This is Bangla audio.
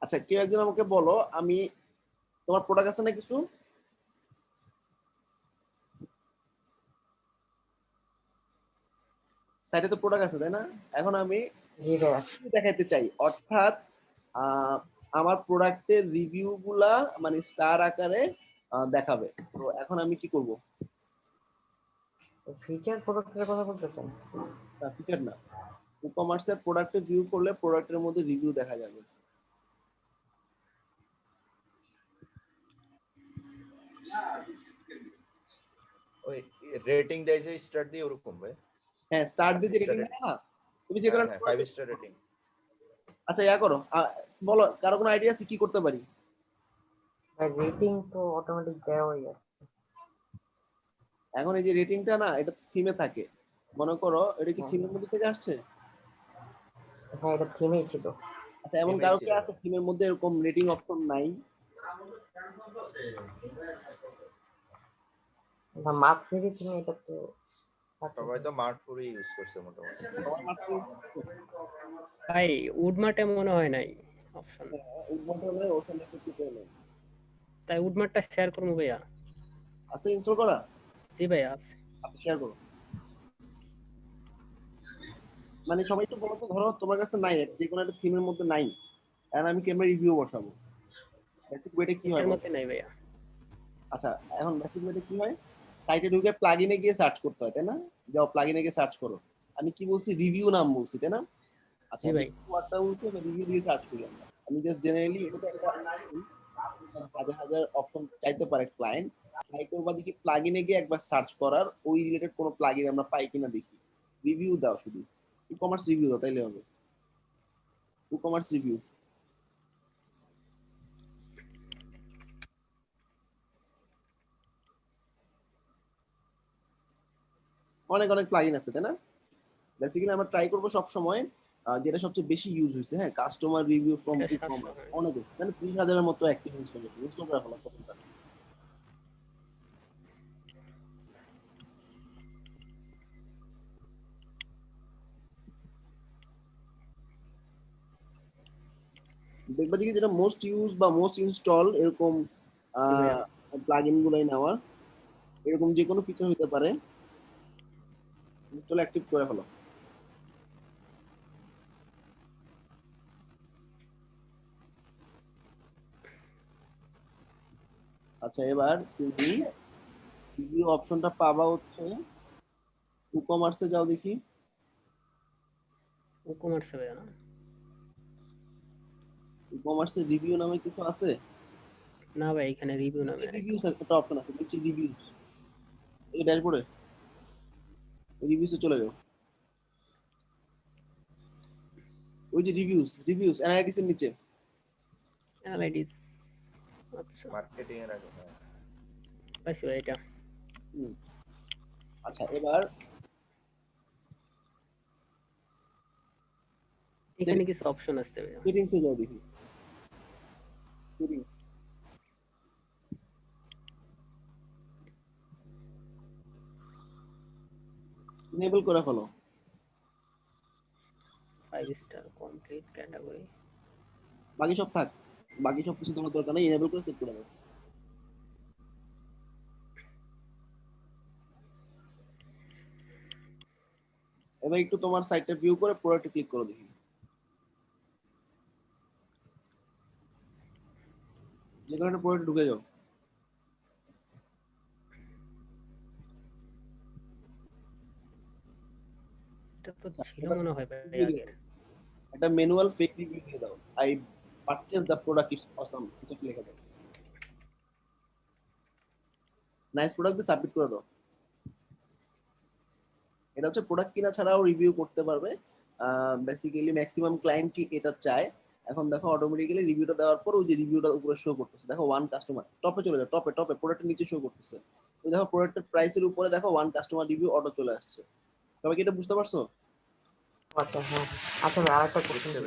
আচ্ছা কেউ একজন আমাকে বলো, আমি তোমার প্রোডাক্ট আছে না কিছু? সাইটে তো প্রোডাক্ট আছে তাই না? এখন আমি জি ভাইয়া। দেখাইতে চাই, অর্থাৎ আমার প্রোডাক্টের রিভিউ গুলা মানে স্টার আকারে দেখাবে। তো এখন আমি কি করব? ফিচার প্রোডাক্টের কথা বলতেছেন? ফিচার না, ই-কমার্সের প্রোডাক্টের ভিউ করলে প্রোডাক্টের মধ্যে রিভিউ দেখা যাবে। ওই রেটিং দেয় যে স্টার দিয়ে ওরকম ভাই। হ্যাঁ স্টার দিয়ে যে রেটিং দেয় না, তুমি যে কোনো হ্যাঁ 5 স্টার রেটিং। আচ্ছা ইয়া করো, বলো কারো কোনো আইডিয়া আছে কি করতে পারি? ভাই রেটিং তো অটোমেটিক দেওয়া হয়ে যাচ্ছে। এখন এই যে রেটিংটা না, এটা থিমে থাকে, মনে করো এটা কি থিমের মধ্যে থেকে আসছে? হ্যাঁ এটা থিমেই ছিল। আচ্ছা এমন কারো কি আছে থিমের মধ্যে এরকম রেটিং অপশন নাই? না মাপ থেকে তুমি এটা তো সবাই তো মার্ট ফোর ইউজ করছে মোটামুটি। ভাই উডমার্টে মনে হয় নাই অপশন, তাই উডমার্টটা শেয়ার করবো ভাইয়া। আছে ইনস্টল করা? জি ভাইয়া। আচ্ছা শেয়ার করো। মানে সবাই তো বলো তো, ধরো তোমার কাছে নাই, যে কোনো একটা থিমের মধ্যে নাই, আর আমি ক্যামেরা রিভিউ বসাবো, বেসিক ওয়েটা কি হয় এটার বলো? মধ্যে নাই ভাইয়া। আচ্ছা এখন বেসিক ওয়েটা কি হয়, সাইটে ঢুকে প্লাগইনে গিয়ে সার্চ করতে হয় তাই না? যাও প্লাগইনে গিয়ে সার্চ করো। আমি কি বলছি, রিভিউ নাম বলছি তাই না? আচ্ছা জি ভাই। ওয়ার্ডটা বলছি, রিভিউ দিয়ে সার্চ করি আমরা। আমি জাস্ট জেনারেলি এটা তো একটা হাজার হাজার অপশন চাইতে পারে ক্লায়েন্ট, ট্রাই করবা দেখি প্লাগইনে গিয়ে একবার সার্চ করার, ওই রিলেটেড কোনো প্লাগইন আমরা পাই কিনা দেখি। রিভিউ দাও শুধু, ই-কমার্স রিভিউ দাও তাইলে হবে। ই-কমার্স রিভিউ অনেক অনেক প্লাগইন আছে তাই না? বেসিক্যালি আমরা ট্রাই করবো সব সময় যেটা সবচেয়ে বেশি ইউজ হয়েছে। হ্যাঁ কাস্টমার রিভিউ ফ্রম ই-কমার্স অনেক আছে, মানে 20,000-এর মতো অ্যাক্টিভ ইনস্টল করা হলো প্রথমটা। দেখবা দেখি যেটা মোস্ট ইউজ বা মোস্ট ইনস্টল এরকম প্লাগইন গুলাই নেওয়া, এরকম যে কোনো ফিচার হতে পারে, ইনস্টল অ্যাক্টিভ করে ফেলো। আচ্ছা এবার তুমি রিভিউ অপশনটা পাবা হচ্ছে ই-কমার্সে, যাও দেখি। WooCommerce ভাইয়া না? ই-কমার্সে রিভিউ নামে কিছু আছে? না ভাই এখানে রিভিউ নামে নাই। রিভিউস একটা অপশন আছে, দেখছি রিভিউস, এই ড্যাশবোর্ডে রিভিউসে চলে যাও। ওই যে রিভিউস, রিভিউস অ্যানালাইটিক্স এর নিচে। অ্যানালাইটিক্স, আচ্ছা মার্কেটিং এর আগে। পাইছি ভাই এটা। আচ্ছা এবার এখানে কিছু অপশন আছে ভাইয়া। সেটিংসে যাও দেখি, সেটিংস এনেবল করে ফেলো। 5 স্টার কমপ্লিট ক্যাটাগরি, বাকি সব থাক, বাকি সব কিছু তোমার দরকার নেই, এনেবল করে সেট করে দাও। এবার একটু তোমার সাইটটা ভিউ করে প্রোডাক্টে ক্লিক করো দেখি, যে কোনো একটা প্রোডাক্টে ঢুকে যাও। এটা তো ছিল মনে হয় ভাই আগে। একটা ম্যানুয়াল ফেক রিভিউ দিয়ে দাও, I purchase the product, it's awesome, কিছু লিখে দাও, নাইস প্রোডাক্ট দিয়ে সাবমিট করে দাও। এটা হচ্ছে প্রোডাক্ট কিনা ছাড়াও রিভিউ করতে পারবে। বেসিক্যালি ম্যাক্সিমাম ক্লায়েন্ট কি এটা চায়। এখন দেখো অটোমেটিক্যালি রিভিউটা দেওয়ার পর ওই যে রিভিউটা উপরে শো করতেছে, দেখো ওয়ান কাস্টমার, টপে চলে যাও, টপে টপে প্রোডাক্টের নিচে শো করতেছে, ওই দেখো প্রোডাক্টের প্রাইসের উপরে দেখো ওয়ান কাস্টমার রিভিউ অটো চলে আসছে। সবাই কি এটা বুঝতে পারছো? আচ্ছা হ্যাঁ। আচ্ছা ভাই আরেকটা কোশ্চেন ছিল।